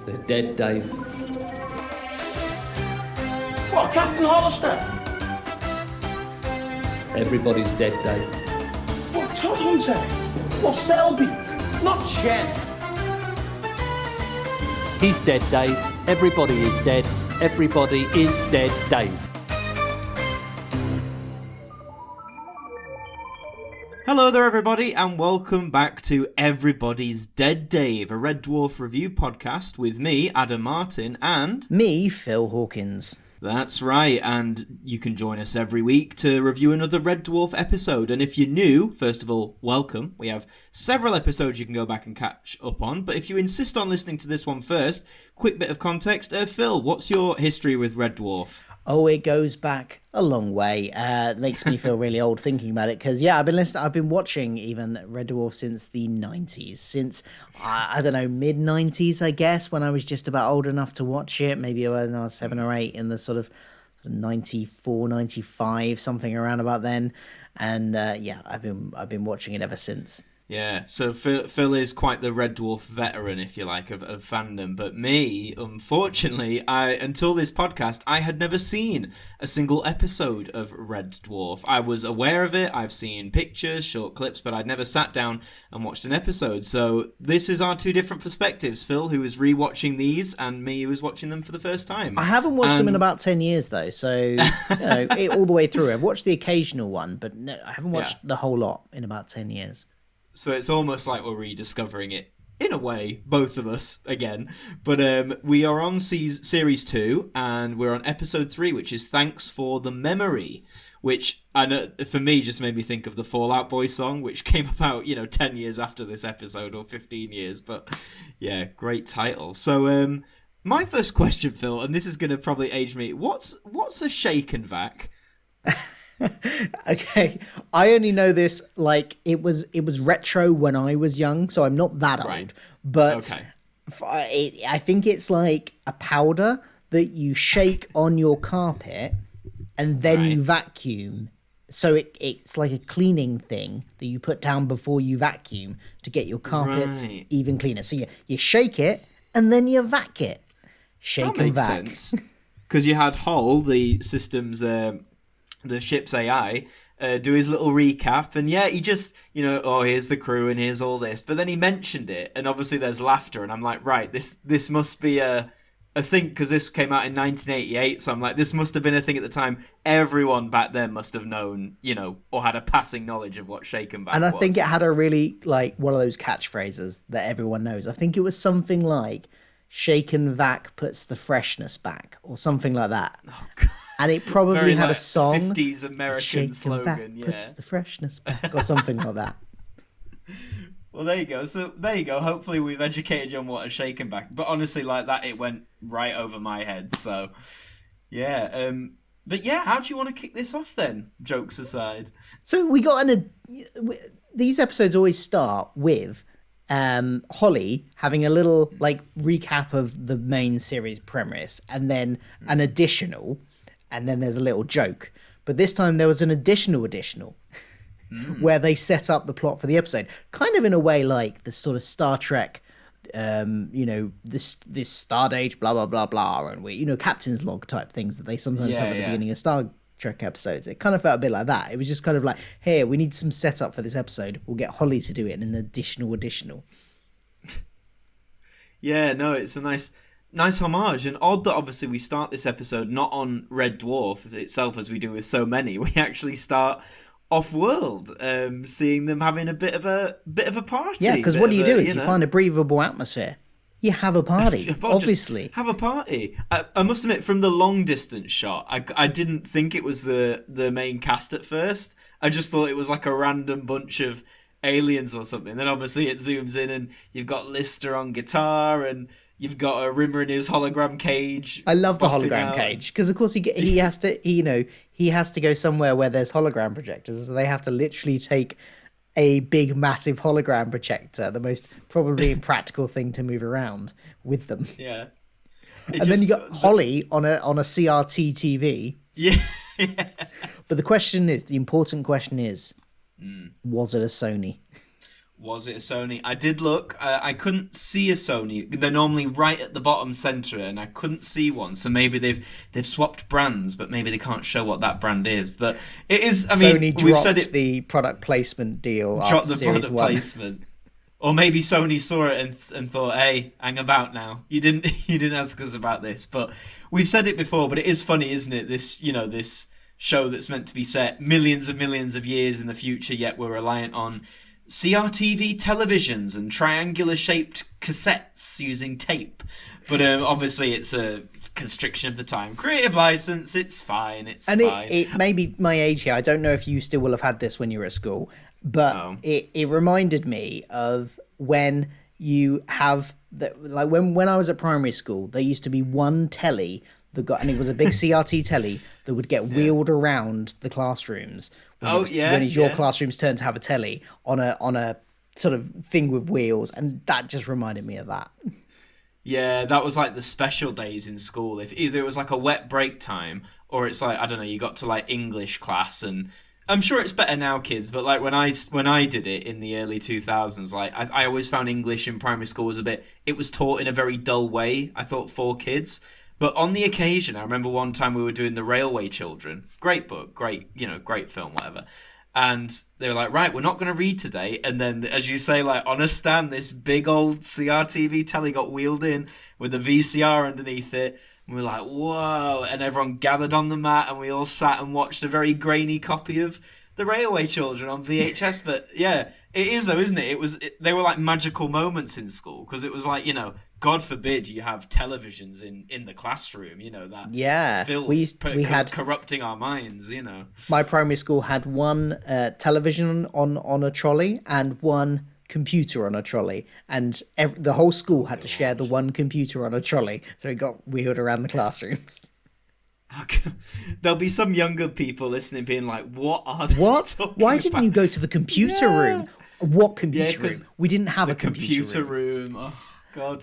They're dead, Dave. What, Captain Hollister? Everybody's dead, Dave. What, Todd Hunter? What, Selby? Not Jen. He's dead, Dave. Everybody is dead. Everybody is dead, Dave. Hello there, everybody, and welcome back to Everybody's Dead Dave, a Red Dwarf review podcast with me, Adam Martyn, and... me, Phil Hawkins. That's right, and you can join us every week to review another Red Dwarf episode. And if you're new, first of all, welcome. We have several episodes you can go back and catch up on. But if you insist on listening to this one first, quick bit of context. Phil, what's your history with Red Dwarf? Oh, it goes back a long way. It makes me feel really old thinking about it because, yeah, I've been watching even Red Dwarf since the 90s, since, I don't know, mid-90s, I guess, when I was just about old enough to watch it, maybe when I was 7 or 8 in the sort of 94, 95, something around about then. And, yeah, I've been watching it ever since. Yeah, so Phil is quite the Red Dwarf veteran, if you like, of fandom. But me, unfortunately, until this podcast, I had never seen a single episode of Red Dwarf. I was aware of it, I've seen pictures, short clips, but I'd never sat down and watched an episode. So this is our two different perspectives. Phil, who is rewatching these, and me, who is watching them for the first time. I haven't watched them in about 10 years, though, so all the way through. I've watched the occasional one, but no, I haven't watched the whole lot in about 10 years. So it's almost like we're rediscovering it, in a way, both of us, again. But we are on Series 2, and we're on Episode 3, which is Thanks for the Memory, which, I know, for me, just made me think of the Fall Out Boy song, which came about, 10 years after this episode, or 15 years. But, yeah, great title. So, my first question, Phil, and this is going to probably age me, what's a shake and vac? Okay, I only know this like it was retro when I was young, so I'm not that old. But okay. I think it's like a powder that you shake on your carpet and then you vacuum. So it's like a cleaning thing that you put down before you vacuum to get your carpets even cleaner. So you shake it and then you vac it. Shake that and makes vac. Sense. Because you had Hull, the system's... the ship's AI, do his little recap, and yeah, he just, here's the crew and here's all this, but then he mentioned it, and obviously there's laughter, and I'm like, right, this must be a thing, because this came out in 1988, so I'm like, this must have been a thing at the time. Everyone back then must have known, or had a passing knowledge of what shake and vac was. And I think it had a really, like, one of those catchphrases that everyone knows. I think it was something like, shake and vac puts the freshness back, or something like that. Oh, God. And it probably Very had like a song. 50s American slogan, yeah. Puts the freshness back, or something like that. Well, there you go. So there you go. Hopefully we've educated you on what a shake and vac. But honestly, like that, it went right over my head. So, yeah. But yeah, how do you want to kick this off then? Jokes aside. So we got these episodes always start with Holly having a little like recap of the main series premise, and then an additional. And then there's a little joke. But this time there was an additional where they set up the plot for the episode. Kind of in a way like the sort of Star Trek, this Stardate, blah, blah, blah, blah. And Captain's Log type things that they sometimes have at the beginning of Star Trek episodes. It kind of felt a bit like that. It was just kind of like, hey, we need some setup for this episode. We'll get Holly to do it in an additional. Yeah, no, it's a nice homage, and odd that obviously we start this episode not on Red Dwarf itself as we do with so many. We actually start off-world, seeing them having a bit of a party. Yeah, because what do you do if you find a breathable atmosphere? You have a party, obviously. Have a party. I must admit, from the long-distance shot, I didn't think it was the main cast at first. I just thought it was like a random bunch of aliens or something. Then obviously it zooms in, and you've got Lister on guitar, and you've got a Rimmer in his hologram cage. I love the hologram cage because, of course, he has to go somewhere where there's hologram projectors, so they have to literally take a big, massive hologram projector, the most probably impractical thing to move around with them. Yeah, then you got Holly on a CRT TV. Yeah. But the important question is, was it a Sony? Was it a Sony? I did look. I couldn't see a Sony. They're normally right at the bottom centre, and I couldn't see one. So maybe they've swapped brands, but maybe they can't show what that brand is. But it is. I mean, Sony we've dropped said it. the product placement deal Dropped after the Series product 1. placement. Or maybe Sony saw it and thought, "Hey, hang about now. You didn't ask us about this." But we've said it before. But it is funny, isn't it? This show that's meant to be set millions and millions of years in the future, yet we're reliant on CRTV televisions and triangular-shaped cassettes using tape. But obviously it's a constriction of the time. Creative license, it's fine, fine. It may be my age here. I don't know if you still will have had this when you were at school, but it reminded me of when you have... like when I was at primary school, there used to be one telly and it was a big CRT telly that would get wheeled around the classrooms. When it's your classroom's turn to have a telly on a sort of thing with wheels, and that just reminded me of that. Yeah, that was like the special days in school. If either it was like a wet break time, or it's like, I don't know, you got to like English class, and I'm sure it's better now, kids, but like when I did it in the early 2000s, like I always found English in primary school was it was taught in a very dull way, I thought, for kids. But on the occasion, I remember one time we were doing The Railway Children. Great book, great film, whatever. And they were like, right, we're not going to read today. And then, as you say, like on a stand, this big old CRTV telly got wheeled in with a VCR underneath it. And we were like, whoa. And everyone gathered on the mat and we all sat and watched a very grainy copy of The Railway Children on VHS. But yeah, it is though, isn't it? They were like magical moments in school because it was like, God forbid you have televisions in the classroom, that filth we had corrupting our minds, My primary school had one television on a trolley and one computer on a trolley, and the whole school had to share the one computer on a trolley, so it got wheeled around the classrooms. There'll be some younger people listening being like, what are they talking Why didn't about? you go to the computer room? What computer room? We didn't have a computer room. Oh, God.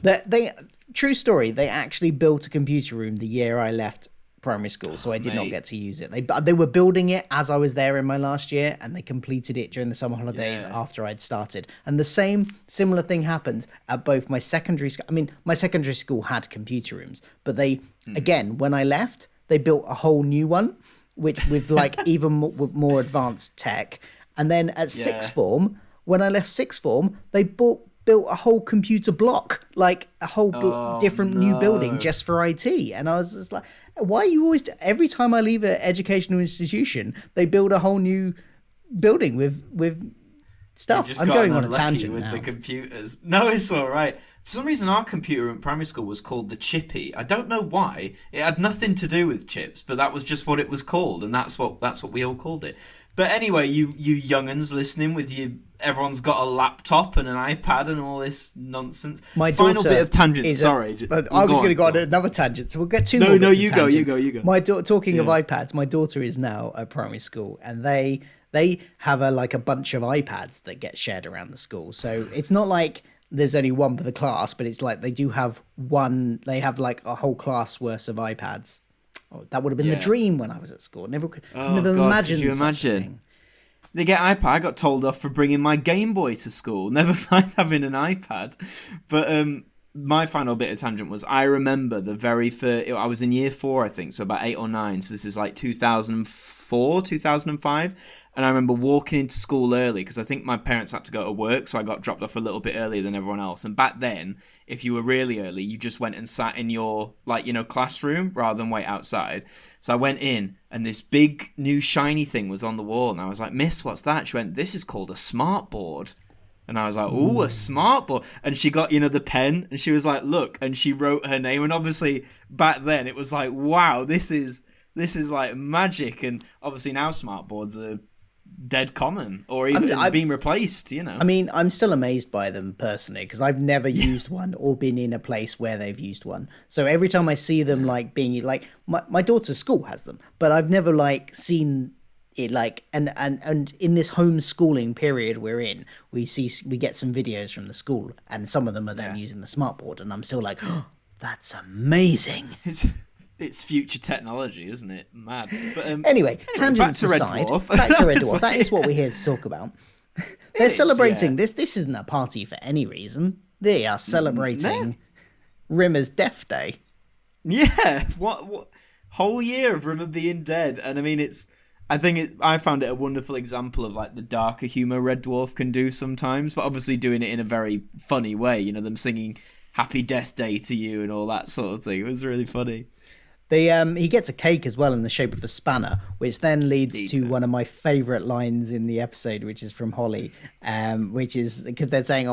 True story, they actually built a computer room the year I left primary school, so I did not get to use it. They were building it as I was there in my last year, and they completed it during the summer holidays after I'd started. And the similar thing happened at both my secondary school. I mean, my secondary school had computer rooms, but again, when I left, they built a whole new one, with like even more advanced tech. And then at sixth form, when I left sixth form, they built a whole computer block, like a whole different new building just for IT. And I was just like, why are you always... Every time I leave an educational institution, they build a whole new building with stuff. I'm going on a tangent with now. The computers. No, it's all right. For some reason, our computer in primary school was called the Chippy. I don't know why. It had nothing to do with chips, but that was just what it was called, and that's what we all called it. But anyway, you young'uns listening with everyone's got a laptop and an iPad and all this nonsense. My Final daughter bit of tangent. Sorry, I was going to go on another tangent, so we'll get two more. No, bits you of go. tangent. My talking of iPads, my daughter is now at primary school, and they have a bunch of iPads that get shared around the school. So it's not like there's only one for the class, but it's like they do have one. They have like a whole class worth of iPads. Oh, that would have been the dream when I was at school. Never imagined. Could you imagine? They get iPad. I got told off for bringing my Game Boy to school. Never mind having an iPad. But my final bit of tangent was I remember the very first... I was in year 4, I think, so about 8 or 9. So this is like 2004, 2005. And I remember walking into school early because I think my parents had to go to work, so I got dropped off a little bit earlier than everyone else. And back then, if you were really early, you just went and sat in your classroom rather than wait outside. So I went in, and this big new shiny thing was on the wall, and I was like, "Miss, what's that?" She went, "This is called a smart board." And I was like, "Ooh, a smart board." And she got, the pen, and she was like, "Look," and she wrote her name. And obviously back then it was like, wow, this is like magic. And obviously now smart boards are dead common, or even being replaced, I mean, I'm still amazed by them personally, because I've never used one or been in a place where they've used one. So every time I see them being my daughter's school has them, but I've never seen it and in this homeschooling period we're in, we get some videos from the school, and some of them are them using the smartboard, and I'm still like, oh, that's amazing. It's future technology, isn't it? Mad. But anyway, tangents back to Red aside, Dwarf. back to Red Dwarf. That is what we're here to talk about. They're is, celebrating yeah. this. This isn't a party for any reason. They are celebrating Rimmer's death day. Yeah, what whole year of Rimmer being dead, and I mean I found it a wonderful example of like the darker humor Red Dwarf can do sometimes, but obviously doing it in a very funny way. You know, them singing "Happy Death Day" to you and all that sort of thing. It was really funny. He gets a cake as well in the shape of a spanner, which then leads to one of my favourite lines in the episode, which is from Holly, which is because they're saying,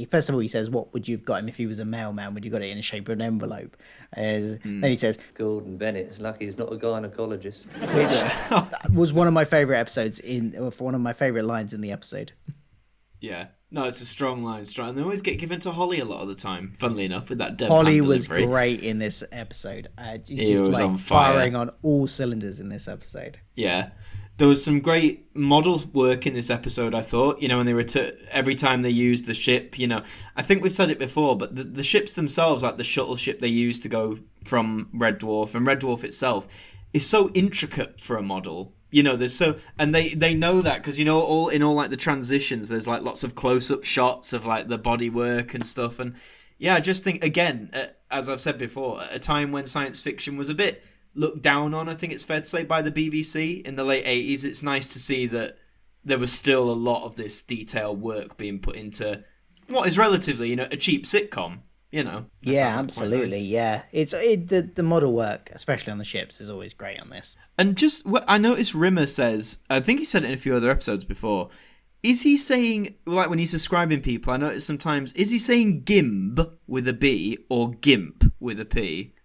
first of all, he says, what would you have got him if he was a mailman? Would you got it in the shape of an envelope? Then he says, Gordon Bennett's lucky he's not a gynecologist. which was one of my favourite episodes one of my favourite lines in the episode. Yeah. No, it's a strong line. Strong. And they always get given to Holly a lot of the time, funnily enough, with that deadpan Holly was delivery. great in this episode. He Just was like on fire. firing on all cylinders in this episode. Yeah. There was some great model work in this episode, I thought. You know, when they were every time they used the ship, you know, I think we've said it before, but the ships themselves, like the shuttle ship they used to go from Red Dwarf, and Red Dwarf itself, is so intricate for a model. You know, and they know that because, you know, all like the transitions, there's like lots of close-up shots of like the body work and stuff. And yeah, I just think, again, as I've said before, at a time when science fiction was a bit looked down on, I think it's fair to say, by the BBC in the late 80s, it's nice to see that there was still a lot of this detailed work being put into what is relatively, you know, a cheap sitcom. You know. Yeah, absolutely. Nice. Yeah, the model work, especially on the ships, is always great on this. And just what I noticed, Rimmer says, I think he said it in a few other episodes before. Is he saying, like when he's describing people, I notice sometimes, is he saying Gimb with a B or Gimp with a P?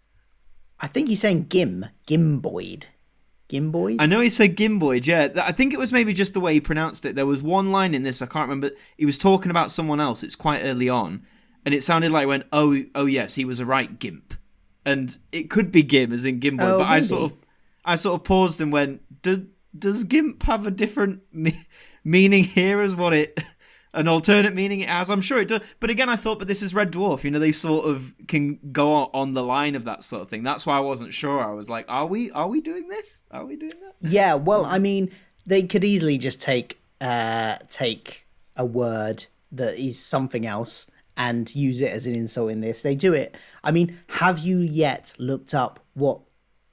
I think he's saying Gimboid. Gimboid? I know he said Gimboid, yeah. I think it was maybe just the way he pronounced it. There was one line in this, I can't remember. He was talking about someone else. It's quite early on. And it sounded like when, oh yes, he was a right gimp. And it could be Gim, as in Gimboid, but maybe. I sort of paused and went, does Gimp have a different meaning here as an alternate meaning it has? I'm sure it does. But again, I thought, but this is Red Dwarf. You know, they sort of can go on the line of that sort of thing. That's why I wasn't sure. I was like, are we doing this? Are we doing that? Yeah, well, I mean, they could easily just take a word that is something else and use it as an insult in this. They do it. I mean, have you yet looked up what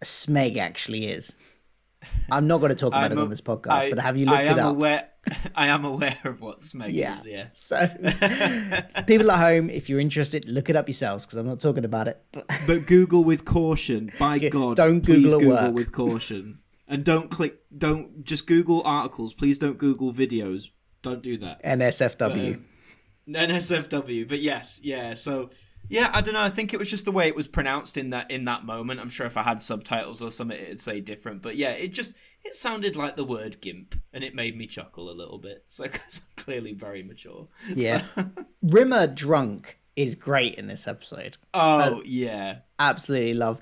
a smeg actually is? I'm not going to talk about it on this podcast, but have you looked it up? I am aware of what smeg is, yeah. So, people at home, if you're interested, look it up yourselves, because I'm not talking about it. But Google with caution. By God, don't please Google Google with caution. And don't just Google articles. Please don't Google videos. Don't do that. NSFW. NSFW, but yes, yeah. So, yeah, I don't know. I think it was just the way it was pronounced in that moment. I'm sure if I had subtitles or something, it'd say different. But yeah, it sounded like the word gimp, and it made me chuckle a little bit. So, because I'm clearly very mature. Yeah, Rimmer drunk is great in this episode. Oh yeah, absolutely love.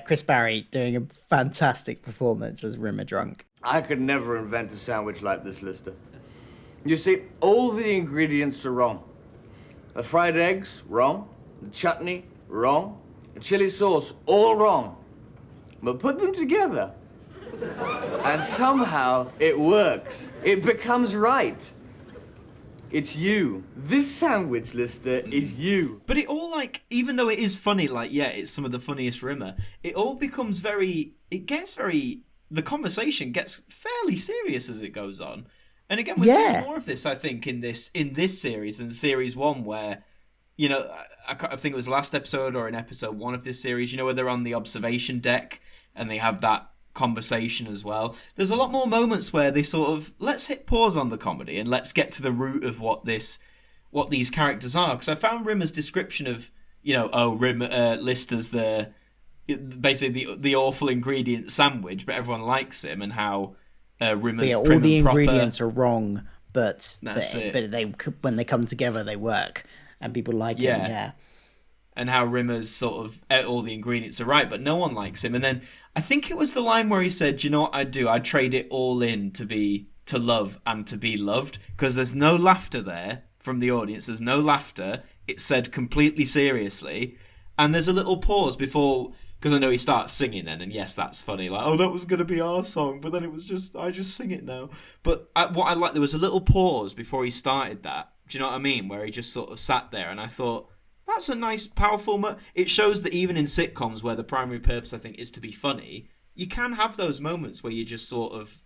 Chris Barry doing a fantastic performance as Rimmer drunk. I could never invent a sandwich like this, Lister. You see, all the ingredients are wrong. The fried eggs, wrong. The chutney, wrong. The chili sauce, all wrong. But put them together, and somehow it works. It becomes right. It's you. This sandwich, Lister, is you. But it all, like, even though it is funny, like, yeah, it's some of the funniest Rimmer, it all becomes the conversation gets fairly serious as it goes on. And again, we're seeing more of this, I think, in this series, in series 1, where, you know, I think it was last episode or in episode 1 of this series, you know, where they're on the observation deck and they have that conversation as well. There's a lot more moments where they sort of, let's hit pause on the comedy and let's get to the root of what these characters are. Because I found Rimmer's description of, you know, Lister's basically the awful ingredient sandwich, but everyone likes him, and how Rimmer's all prim the and proper. Ingredients are wrong, but they when they come together they work and people like him. Yeah, and how Rimmer's sort of all the ingredients are right, but no one likes him. And then I think it was the line where he said, "You know what I'd do? I'd trade it all in to love and to be loved," because there's no laughter there from the audience. There's no laughter. It's said completely seriously, and there's a little pause before because I know he starts singing then, and yes, that's funny. Like, oh, that was going to be our song, but then it was just, I just sing it now. But what I like, there was a little pause before he started that. Do you know what I mean? Where he just sort of sat there, and I thought, that's a nice, powerful it shows that even in sitcoms where the primary purpose, I think, is to be funny, you can have those moments where you just sort of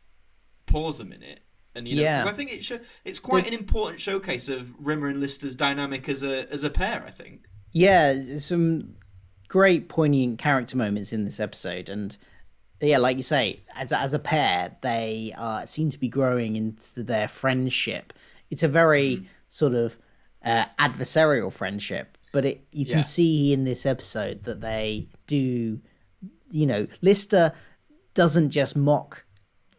pause a minute. And, you know, because I think it's quite an important showcase of Rimmer and Lister's dynamic as a pair, I think. Yeah, some great poignant character moments in this episode, and yeah, like you say, as a pair, they seem to be growing into their friendship. It's a very sort of adversarial friendship, but you can see in this episode that they do, you know, Lister doesn't just mock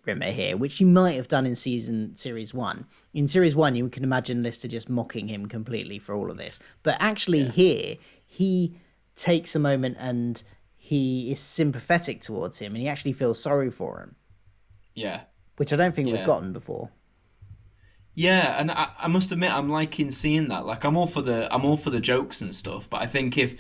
Rimmer here, which he might have done in series 1. In series 1, you can imagine Lister just mocking him completely for all of this. But actually here, he takes a moment and he is sympathetic towards him and he actually feels sorry for him. Yeah. Which I don't think we've gotten before. Yeah, and I must admit I'm liking seeing that. Like I'm all for the jokes and stuff, but I think if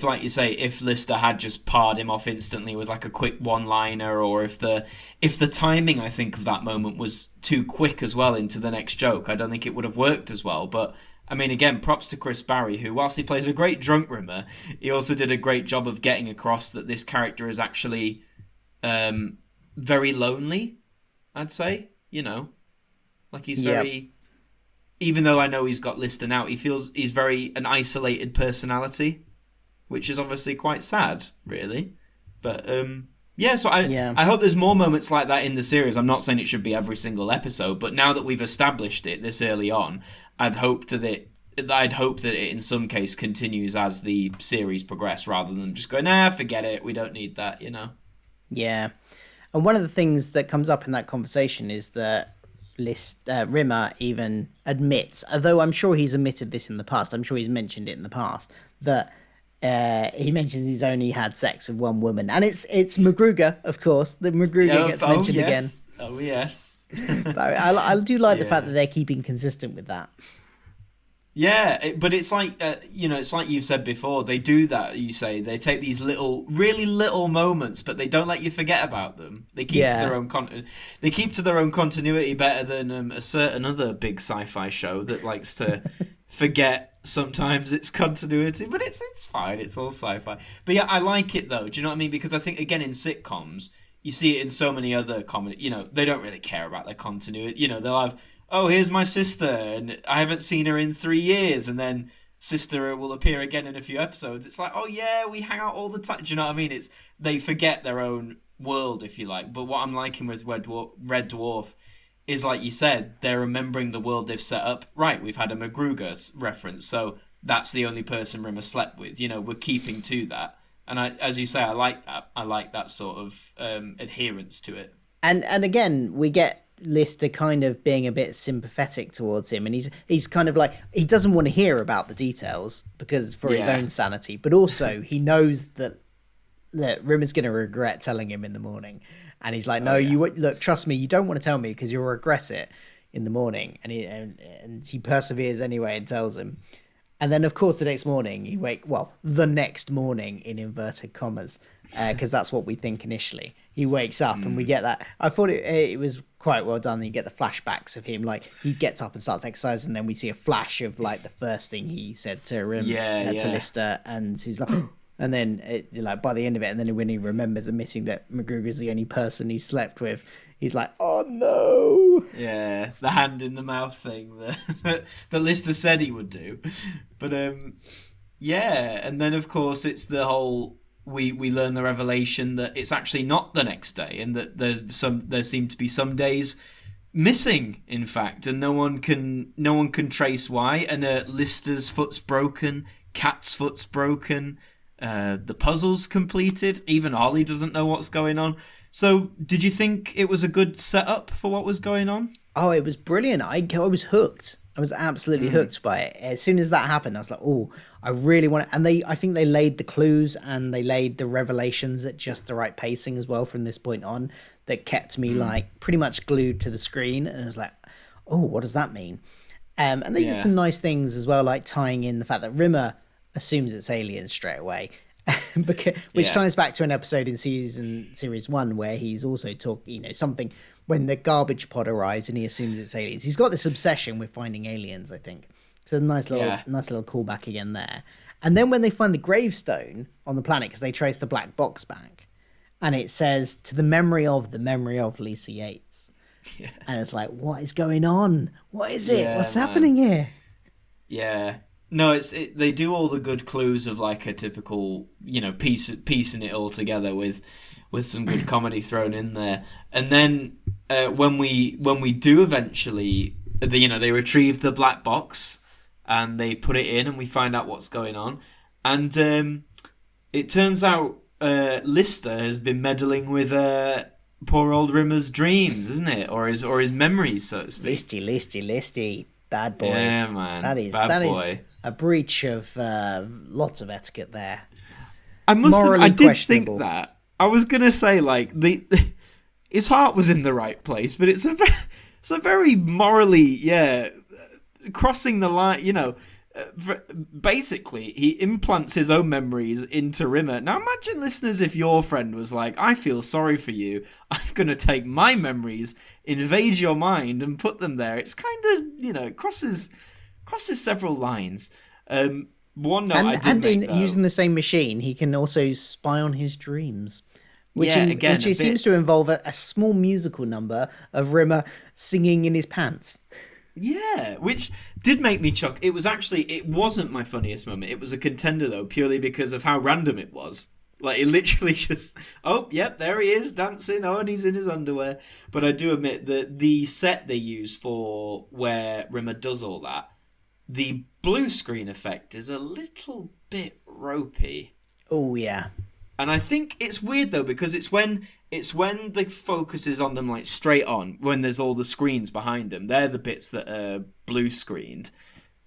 like you say, if Lister had just parred him off instantly with like a quick one-liner, or if the timing, I think, of that moment was too quick as well into the next joke, I don't think it would have worked as well. But I mean, again, props to Chris Barry, who, whilst he plays a great drunk Rimmer, he also did a great job of getting across that this character is actually very lonely, I'd say, you know. Like he's very, even though I know he's got Lister now, he feels he's very an isolated personality, which is obviously quite sad, really. But so I hope there's more moments like that in the series. I'm not saying it should be every single episode, but now that we've established it this early on, I'd hope that it in some case continues as the series progress, rather than just going, forget it, we don't need that, you know. Yeah, and one of the things that comes up in that conversation is that Rimmer even admits, although I'm sure he's admitted this in the past, I'm sure he's mentioned it in the past, that he mentions he's only had sex with one woman, and it's McGruger, of course. The McGruger gets mentioned again. Oh yes. I do like the fact that they're keeping consistent with that. Yeah, but it's like, it's like you've said before, they do that, you say. They take these really little moments, but they don't let you forget about them. They keep to their own they keep to their own continuity better than a certain other big sci-fi show that likes to forget sometimes its continuity, but it's fine, it's all sci-fi. But yeah, I like it though, do you know what I mean? Because I think, again, in sitcoms, you see it in so many other comedy, you know, they don't really care about their continuity. You know, they'll have, oh, here's my sister, and I haven't seen her in 3 years, and then sister will appear again in a few episodes. It's like, oh yeah, we hang out all the time. Do you know what I mean? They forget their own world, if you like. But what I'm liking with Red Dwarf is, like you said, they're remembering the world they've set up. Right, we've had a McGruger reference, so that's the only person Rimmer slept with. You know, we're keeping to that. And as you say, I like that. I like that sort of adherence to it. And again, we get Lister kind of being a bit sympathetic towards him, and he's kind of like, he doesn't want to hear about the details because for his own sanity, but also he knows that Rimmer's going to regret telling him in the morning, and he's like, you look, trust me, you don't want to tell me because you'll regret it in the morning, and he perseveres anyway and tells him. And then, of course, the next morning, the next morning in inverted commas, because that's what we think initially. He wakes up and we get that. I thought it was quite well done. You get the flashbacks of him, like he gets up and starts exercising, and then we see a flash of like the first thing he said to to Lister, and he's like, and then by the end of it, and then when he remembers admitting that McGruger's the only person he slept with, he's like, oh no. Yeah, the hand in the mouth thing that Lister said he would do. But and then of course it's the whole, we learn the revelation that it's actually not the next day, and that there seem to be some days missing, in fact, and no one can trace why. And Lister's foot's broken, Cat's foot's broken, the puzzle's completed, even Ollie doesn't know what's going on. So, did you think it was a good setup for what was going on? Oh, it was brilliant. I was hooked. I was absolutely hooked by it. As soon as that happened, I was like, oh, I really want it. And I think they laid the clues and they laid the revelations at just the right pacing as well from this point on, that kept me like pretty much glued to the screen. And I was like, oh, what does that mean? And they did some nice things as well, like tying in the fact that Rimmer assumes it's aliens straight away. Which Yeah. ties back to an episode in series 1 where he's also talking, something when the garbage pod arrives and he assumes it's aliens. He's got this obsession with finding aliens, I think. So nice little callback again there. And then when they find the gravestone on the planet, because they trace the black box back, and it says to the memory of Lisa Yates. Yeah. And it's like, what is going on? What is it? Yeah, What's man. happening here? Yeah. No, they do all the good clues of like a typical, piecing it all together with some good comedy thrown in there. And then when we do eventually, they retrieve the black box and they put it in and we find out what's going on. And it turns out Lister has been meddling with poor old Rimmer's dreams, isn't it? Or his memories, so to speak. Listy. Bad boy. Yeah, man. That is a breach of lots of etiquette there. I Morally did think questionable. that. I was gonna say like his heart was in the right place, but it's a very morally crossing the line. Basically, he implants his own memories into Rimmer. Now imagine, listeners, if your friend was like, "I feel sorry for you. I'm gonna take my memories, invade your mind, and put them there." It's kind of it crosses several lines. One note I did make, though, using the same machine, he can also spy on his dreams. Which it seems to involve a small musical number of Rimmer singing in his pants. Yeah, which did make me chuck. It wasn't my funniest moment. It was a contender, though, purely because of how random it was. Like, it literally just, oh, yep, there he is, dancing, and he's in his underwear. But I do admit that the set they use for where Rimmer does all that, the blue screen effect is a little bit ropey. Oh, yeah. And I think it's weird, though, because it's when the focus is on them, like, straight on, when there's all the screens behind them. They're the bits that are blue screened.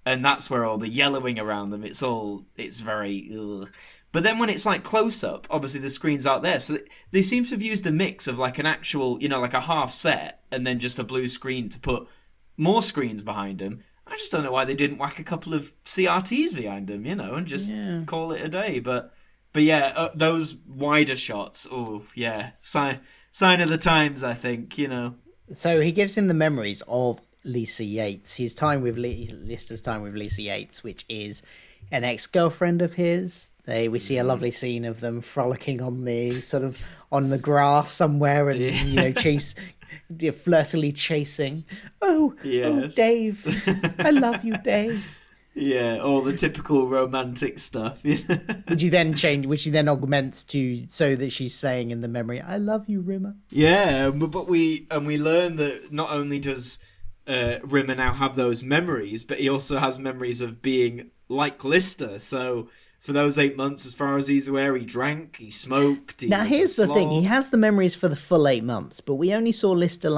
And that's where all the yellowing around them, it's very... Ugh. But then when it's, like, close-up, obviously the screen's out there. So they seem to have used a mix of, like, an actual, like a half set, and then just a blue screen to put more screens behind them. I just don't know why they didn't whack a couple of CRTs behind them, and just call it a day. But yeah, those wider shots, oh, yeah, sign of the times, I think, So he gives him the memories of Lisa Yates, his time with Lister's time with Lisa Yates, which is an ex-girlfriend of his. We see a lovely scene of them frolicking on the grass somewhere and flirtily chasing. Oh, Dave, I love you, Dave. Yeah, all the typical romantic stuff. Which he then augments to so that she's saying in the memory, "I love you, Rimmer." Yeah, but we learn that not only does Rimmer now have those memories, but he also has memories of being like Lister. So for those 8 months, as far as he's aware, he drank, he smoked. Now here's the thing: he has the memories for the full 8 months, but we only saw Lister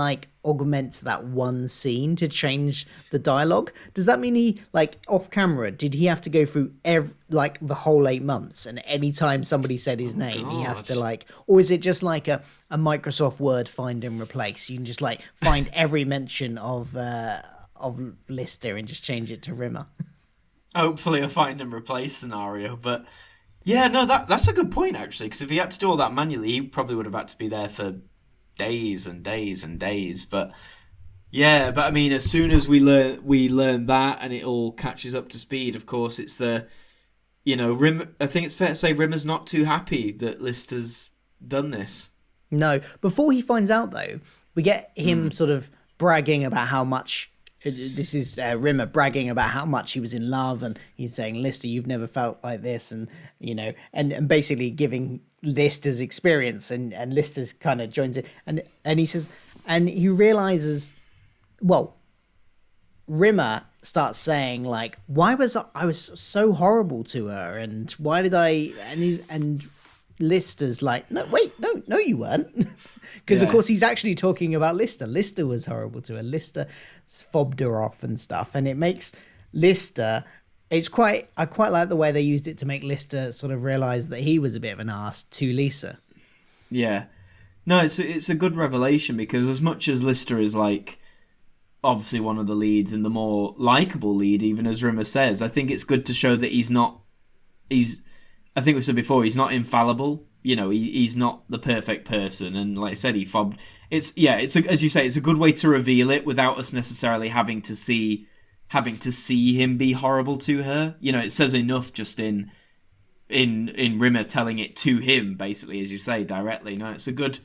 augment that one scene to change the dialogue. Does that mean he off camera? Did he have to go through the whole 8 months, and any time somebody said his name, he has to or is it just like a Microsoft Word find and replace? You can just find every mention of Lister and just change it to Rimmer. Hopefully a find and replace scenario, but yeah, no, that's a good point, actually, because if he had to do all that manually, he probably would have had to be there for days and days and days. But yeah, I mean, as soon as we learn that and it all catches up to speed, of course, it's I think it's fair to say Rimmer's not too happy that Lister's done this. No, before he finds out, though, we get him sort of bragging about how much... This is Rimmer bragging about how much he was in love, and he's saying, "Lister, you've never felt like this," and and basically giving Lister's experience, and Lister kind of joins it, and he says, and he realizes, well, Rimmer starts saying why was I was so horrible to her, and why did I, and Lister's no, you weren't. Because, of course, he's actually talking about Lister. Lister was horrible to her. Lister fobbed her off and stuff. And it makes Lister... I quite like the way they used it to make Lister sort of realise that he was a bit of an arse to Lisa. Yeah. No, it's a good revelation, because as much as Lister is, obviously one of the leads and the more likeable lead, even as Rimmer says, I think it's good to show that he's I think we said before, he's not infallible. You know, he's not the perfect person, and like I said, he fobbed. As you say, it's a good way to reveal it without us necessarily having to see him be horrible to her. You know, it says enough just in Rimmer telling it to him, basically, as you say, directly. No, it's a good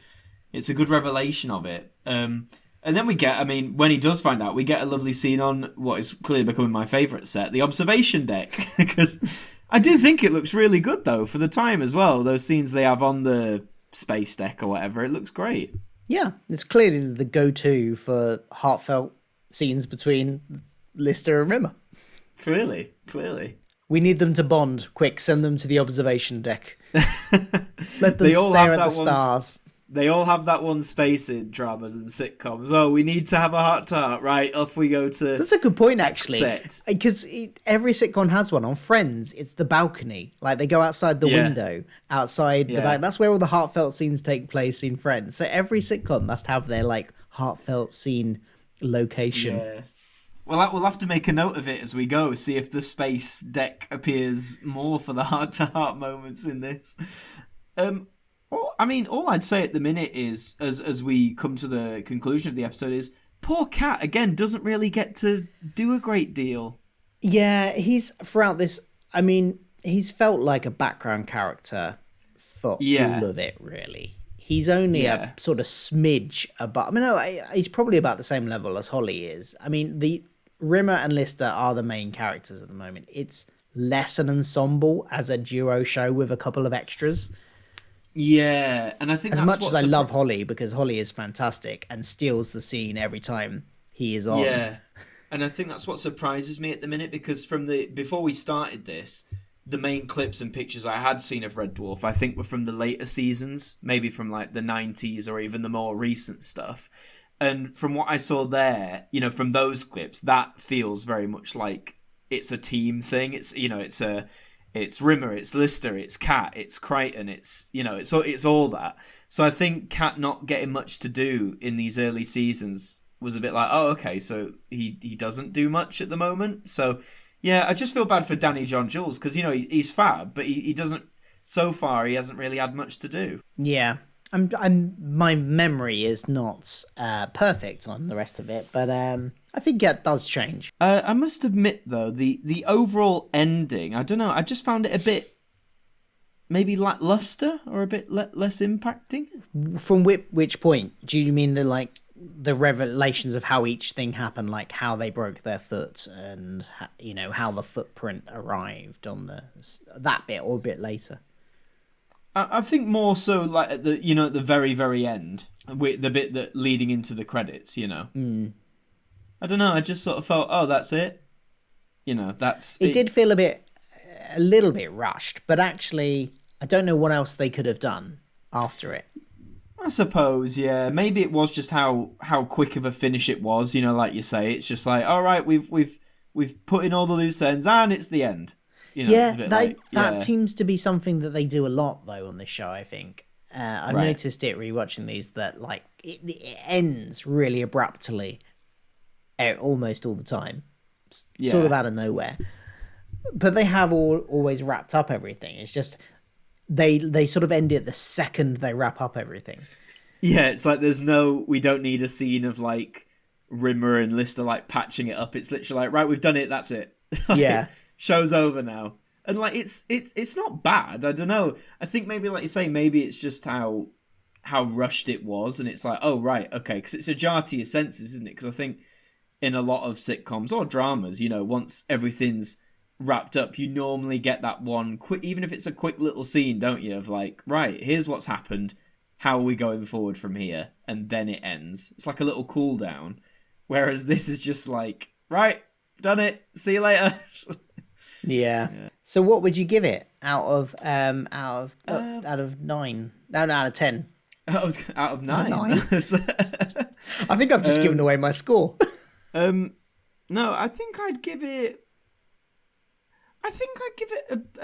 revelation of it. And then we get, I mean, when he does find out, we get a lovely scene on what is clearly becoming my favourite set, the observation deck, because I do think it looks really good, though, for the time as well. Those scenes they have on the space deck or whatever, it looks great. Yeah, it's clearly the go-to for heartfelt scenes between Lister and Rimmer. Clearly. We need them to bond. Quick, send them to the observation deck. Let them They all stare have at the that one stars. They all have that one space in dramas and sitcoms. Oh, we need to have a heart-to-heart. Right, off we go to... That's a good point, actually. Set. Because every sitcom has one. On Friends, it's the balcony. Like, they go outside the window, outside the back. That's where all the heartfelt scenes take place in Friends. So every sitcom must have their, like, heartfelt scene location. Yeah. Well, we'll have to make a note of it as we go, see if the space deck appears more for the heart-to-heart moments in this. All I'd say at the minute is, as we come to the conclusion of the episode, is poor Cat, again, doesn't really get to do a great deal. Yeah, throughout this, I mean, he's felt like a background character for all of it, really. He's only a sort of smidge above. I mean, no, he's probably about the same level as Holly is. I mean, the Rimmer and Lister are the main characters at the moment. It's less an ensemble as a duo show with a couple of extras. Yeah, and I think as that's much as I love Holly, because Holly is fantastic and steals the scene every time he is on. Yeah, and I think that's what surprises me at the minute, because before we started this, the main clips and pictures I had seen of Red Dwarf, I think, were from the later seasons, maybe from like the 90s or even the more recent stuff. And from what I saw there, you know, from those clips, that feels very much like it's a team thing. It's, you know, it's Rimmer, it's Lister, it's Cat, it's Crichton, it's, you know, it's all that. So I think Cat not getting much to do in these early seasons was a bit like, oh, okay, so he doesn't do much at the moment. So yeah, I just feel bad for Danny John Jules, because, you know, he's fab, but he doesn't, so far he hasn't really had much to do. Yeah. My memory is not perfect on the rest of it, but I think that does change. I must admit, though, the overall ending, I don't know, I just found it a bit maybe lackluster or a bit less impacting. From which point? Do you mean the revelations of how each thing happened, like how they broke their foot and, you know, how the footprint arrived on that bit, or a bit later? I think more so like at the very, very end, with the bit that leading into the credits, you know. I don't know, I just sort of felt, oh, that's it. You know, that's it. Did feel a little bit rushed, but actually, I don't know what else they could have done after it. I suppose, yeah. Maybe it was just how quick of a finish it was, you know, like you say. It's just like, all right, we've put in all the loose ends and it's the end. You know, yeah, that seems to be something that they do a lot, though, on this show, I think. I've noticed it rewatching these, that like it ends really abruptly almost all the time, sort of out of nowhere. But they have always wrapped up everything. It's just they sort of end it the second they wrap up everything. Yeah, it's like we don't need a scene of like Rimmer and Lister like patching it up. It's literally like, right, we've done it, that's it. Yeah. Show's over now. And like it's not bad. I don't know. I think maybe, like you say, maybe it's just how rushed it was, and it's like, oh right, okay, because it's a jar to your senses, isn't it? Because I think in a lot of sitcoms or dramas, you know, once everything's wrapped up, you normally get that one quick, even if it's a quick little scene, don't you? Of like, right, here's what's happened. How are we going forward from here? And then it ends. It's like a little cool down. Whereas this is just like, right, done it. See you later. Yeah. So what would you give it out of 9? No, out of 10. Out of 9. I think I've just given away my score. No, I think I'd give it a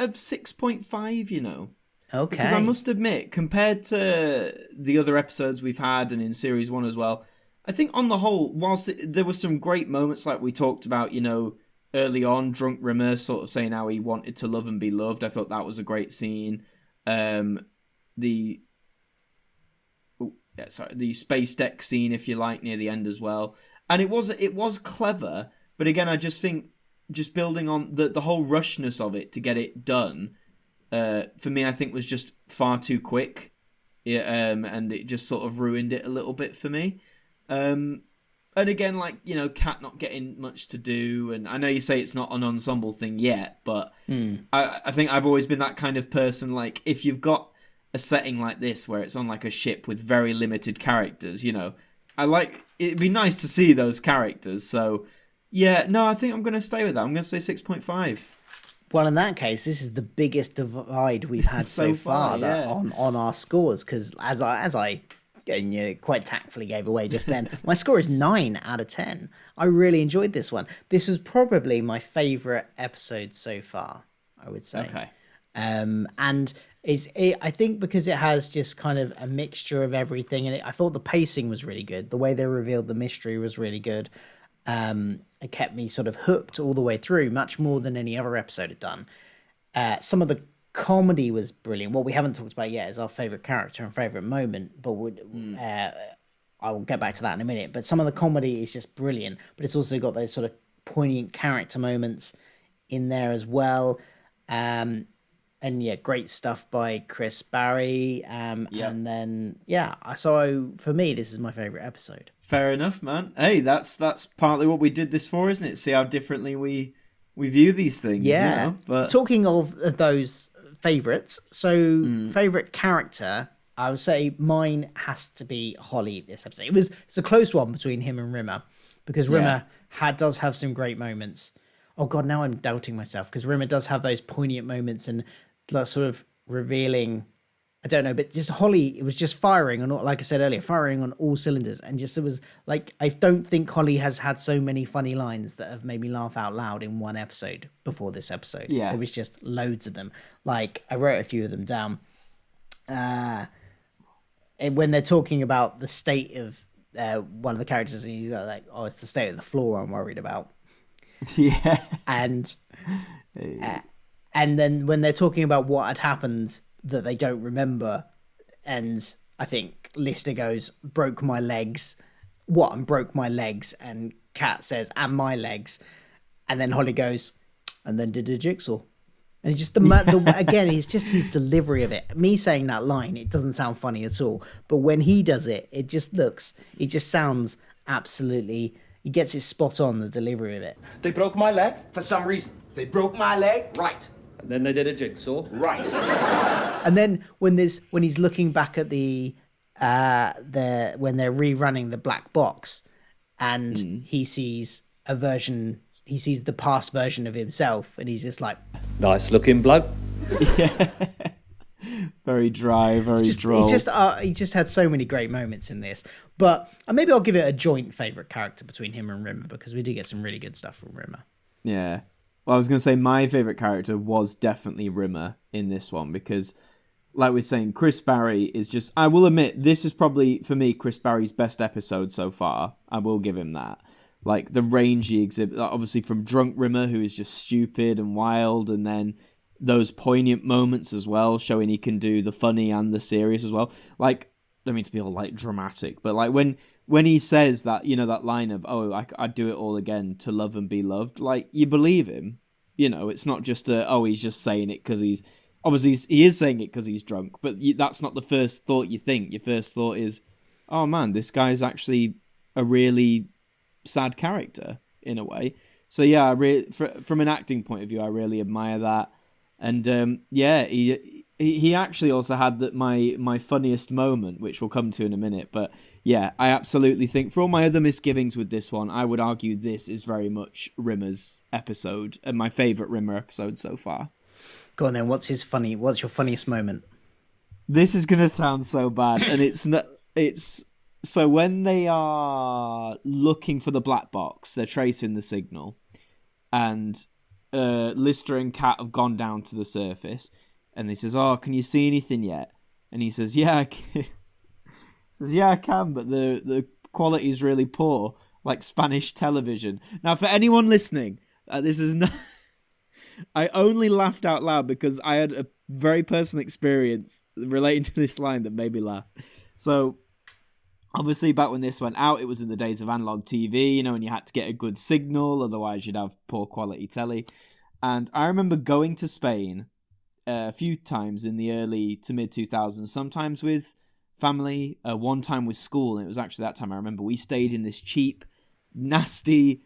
6.5, you know. Okay. Because I must admit, compared to the other episodes we've had and in series 1 as well, I think on the whole, whilst there were some great moments like we talked about, you know, early on, drunk Rimmer sort of saying how he wanted to love and be loved. I thought that was a great scene. The space deck scene, if you like, near the end as well. And it was clever, but again, I just think just building on the whole rushness of it to get it done, for me, I think was just far too quick. And it just sort of ruined it a little bit for me. And again, like, you know, Kat not getting much to do, and I know you say it's not an ensemble thing yet, but I think I've always been that kind of person, like, if you've got a setting like this where it's on like a ship with very limited characters, you know, it'd be nice to see those characters. So yeah, no, I think I'm going to stay with that. I'm going to say 6.5. Well, in that case, this is the biggest divide we've had so far yeah. on our scores, because as I quite tactfully gave away just then, my score is 9 out of 10. I really enjoyed this one. This was probably my favourite episode so far, I would say. Okay. And I think because it has just kind of a mixture of everything, and I thought the pacing was really good. The way they revealed the mystery was really good. It kept me sort of hooked all the way through, much more than any other episode had done. Some of the comedy was brilliant. What we haven't talked about yet is our favourite character and favourite moment, but I will get back to that in a minute. But some of the comedy is just brilliant, but it's also got those sort of poignant character moments in there as well. And yeah, great stuff by Chris Barry. And then, yeah, so for me, this is my favourite episode. Fair enough, man. Hey, that's partly what we did this for, isn't it? See how differently we view these things. Yeah. You know? But talking of those favourites, so favourite character, I would say mine has to be Holly this episode. It's a close one between him and Rimmer, because Rimmer does have some great moments. Oh God, now I'm doubting myself, because Rimmer does have those poignant moments and that sort of revealing, I don't know, but just Holly, it was just firing on, like I said earlier, firing on all cylinders. And just, it was like, I don't think Holly has had so many funny lines that have made me laugh out loud in one episode before this episode. Yeah. There was just loads of them. Like, I wrote a few of them down. And when they're talking about the state of one of the characters, and he's like, oh, it's the state of the floor I'm worried about. Yeah. And then when they're talking about what had happened that they don't remember, and I think Lister goes, broke my legs. What? And broke my legs. And Kat says, and my legs. And then Holly goes, and then did a jigsaw. And it's just again, it's just his delivery of it. Me saying that line, it doesn't sound funny at all. But when he does it, it just sounds absolutely, he gets it spot on, the delivery of it. They broke my leg for some reason. They broke my leg? Right. And then they did a jigsaw. Right. And then when he's looking back at when they're rerunning the black box, and he sees the past version of himself, and he's just like, Nice looking bloke. Yeah. Very dry, very droll. He just had so many great moments in this. But maybe I'll give it a joint favourite character between him and Rimmer, because we do get some really good stuff from Rimmer. Yeah. Well, I was going to say my favourite character was definitely Rimmer in this one, because, like we're saying, Chris Barry is just... I will admit, this is probably, for me, Chris Barry's best episode so far. I will give him that. Like, the range he exhibits, obviously from drunk Rimmer, who is just stupid and wild, and then those poignant moments as well, showing he can do the funny and the serious as well. Like, I don't mean to be all, like, dramatic, but, like, when he says that, you know, that line of, oh, I'd do it all again to love and be loved, like, you believe him. You know, it's not just he's just saying it because he's... Obviously, he is saying it because he's drunk, but that's not the first thought you think. Your first thought is, oh, man, this guy's actually a really sad character, in a way. So, yeah, from an acting point of view, I really admire that. And, yeah, he actually also had my funniest moment, which we'll come to in a minute, but... Yeah, I absolutely think, for all my other misgivings with this one, I would argue this is very much Rimmer's episode, and my favourite Rimmer episode so far. Go on then, what's your funniest moment? This is going to sound so bad, and it's so when they are looking for the black box, they're tracing the signal, and Lister and Kat have gone down to the surface, and he says, oh, can you see anything yet? And he says, yeah, I can. Yeah, I can, but the quality is really poor, like Spanish television. Now, for anyone listening, This is not. I only laughed out loud because I had a very personal experience relating to this line that made me laugh. So, obviously, back when this went out, it was in the days of analog TV, you know, and you had to get a good signal, otherwise you'd have poor quality telly. And I remember going to Spain a few times in the early to mid 2000s, sometimes with family, one time with school, and it was actually that time I remember we stayed in this cheap, nasty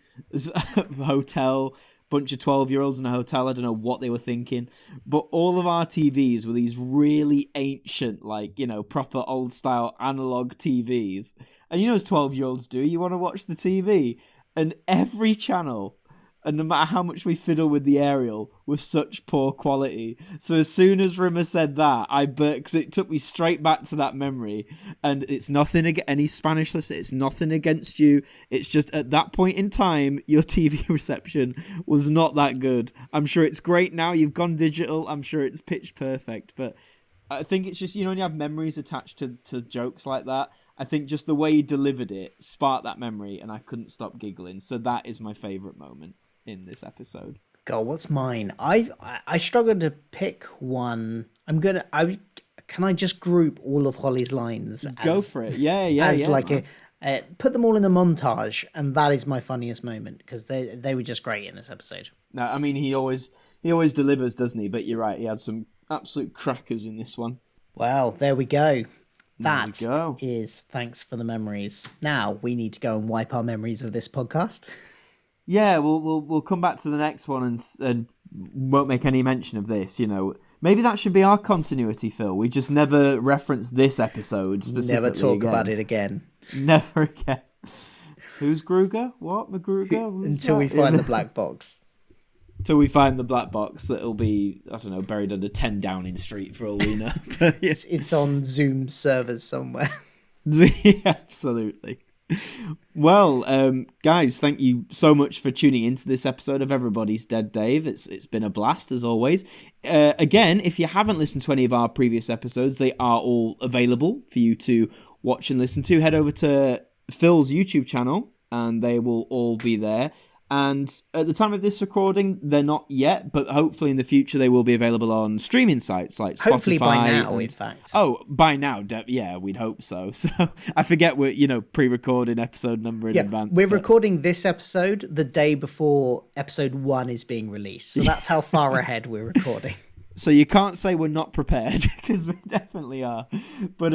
hotel, bunch of 12-year-olds in a hotel. I don't know what they were thinking, but all of our TVs were these really ancient, like, you know, proper old style analog TVs. And you know, as 12-year-olds do, you want to watch the TV, and every channel, and no matter how much we fiddle with the aerial, was such poor quality. So as soon as Rimmer said that, I burst, because it took me straight back to that memory. And it's nothing against any Spanish listener, it's nothing against you. It's just at that point in time, your TV reception was not that good. I'm sure it's great now. You've gone digital. I'm sure it's pitch perfect. But I think it's just, you know, when you have memories attached to jokes like that, I think just the way you delivered it sparked that memory, and I couldn't stop giggling. So that is my favourite moment in this episode. God, what's mine? I struggled to pick one. Can I just group all of Holly's lines? Go for it. Yeah. Like put them all in a montage, and that is my funniest moment because they were just great in this episode. No, I mean he always delivers, doesn't he? But you're right, he had some absolute crackers in this one. Well, there we go. That There we go. is thanks for the memories. Now we need to go and wipe our memories of this podcast. Yeah, we'll come back to the next one and won't make any mention of this. You know, maybe that should be our continuity, Phil. We just never reference this episode specifically. Never talk about it again. Never again. Who's Gruger? What? McGruger? Until we find the black box. Till we find the black box that'll be, I don't know, buried under 10 Downing Street for all we know. But yes, It's on Zoom servers somewhere. yeah, absolutely. Well, guys, thank you so much for tuning into this episode of Everybody's Dead Dave. It's been a blast as always. Again, if you haven't listened to any of our previous episodes, they are all available for you to watch and listen to. Head over to Phil's YouTube channel and they will all be there. And at the time of this recording, they're not yet, but hopefully in the future they will be available on streaming sites like Spotify. Hopefully by now, in fact. Oh, by now, yeah, we'd hope so. So I forget we're, pre-recording episode number in advance. We're recording this episode the day before episode 1 is being released. So that's how far ahead we're recording. So you can't say we're not prepared because we definitely are. But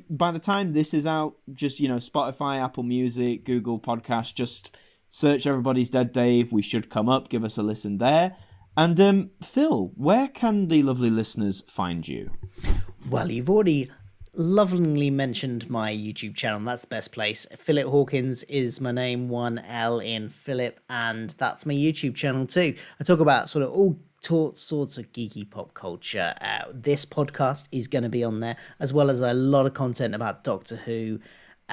by the time this is out, just, Spotify, Apple Music, Google Podcasts, just search Everybody's Dead Dave. We should come up. Give us a listen there. And Phil, where can the lovely listeners find you? Well, you've already lovingly mentioned my YouTube channel. That's the best place. Philip Hawkins is my name, 1 L in Philip, and that's my YouTube channel too. I talk about sort of all sorts of geeky pop culture. This podcast is going to be on there, as well as a lot of content about Doctor Who.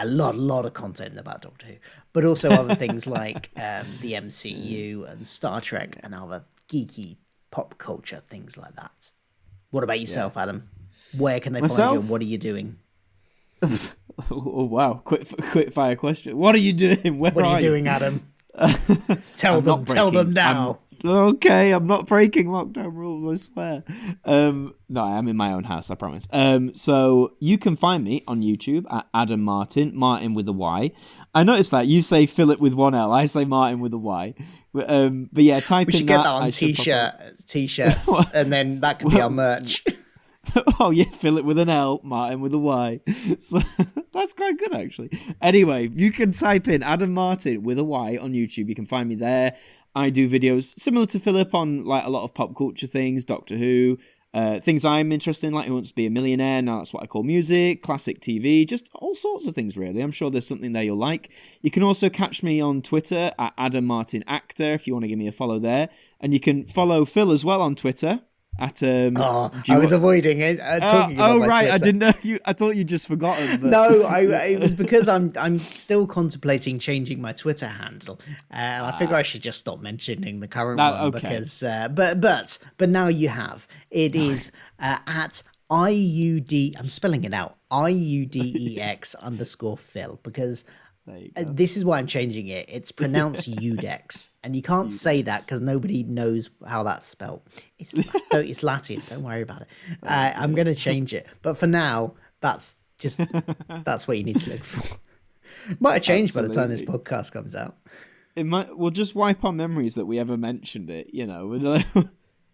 A lot of content about Doctor Who, but also other things like the MCU and Star Trek and other geeky pop culture things like that. What about yourself, Adam? Where can they find you and what are you doing? Oh, wow. Quick fire question. What are you doing? What are you doing, Adam? Tell them now. I'm not breaking lockdown rules, I swear. No, I am in my own house, I promise. So you can find me on YouTube at Adam Martyn, Martyn with a Y. I noticed that you say Philip with 1 L, I say Martyn with a Y. But yeah, type in that. We should get that on t-shirts, and then that could be our merch. Oh yeah, Philip with an L, Martyn with a Y. So that's quite good actually. Anyway, you can type in Adam Martyn with a Y on YouTube. You can find me there. I do videos similar to Philip on like a lot of pop culture things, Doctor Who, things I'm interested in, like Who Wants to Be a Millionaire, now that's what I call music, classic TV, just all sorts of things really. I'm sure there's something there you'll like. You can also catch me on Twitter at Adam Martyn Actor if you want to give me a follow there. And you can follow Phil as well on Twitter. I was avoiding it. Talking about right. Twitter. I didn't know you. I thought you'd just forgotten. But... No, it was because I'm still contemplating changing my Twitter handle, and I figure I should just stop mentioning the current one okay. because. But now you have. It is at IUD. I'm spelling it out. IUDEX _Phil because There you go. This is why I'm changing it. It's pronounced Udex, and you can't say that because nobody knows how that's spelled. It's Latin. Don't worry about it. I'm going to change it, but for now, that's what you need to look for. Might have changed by the time this podcast comes out. It might. We'll just wipe our memories that we ever mentioned it. You know.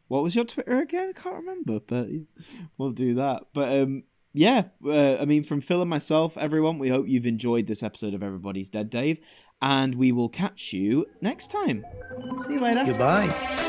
What was your Twitter again? I can't remember, but we'll do that. But yeah, I mean, from Phil and myself, everyone, we hope you've enjoyed this episode of Everybody's Dead, Dave, and we will catch you next time. See you later. Goodbye.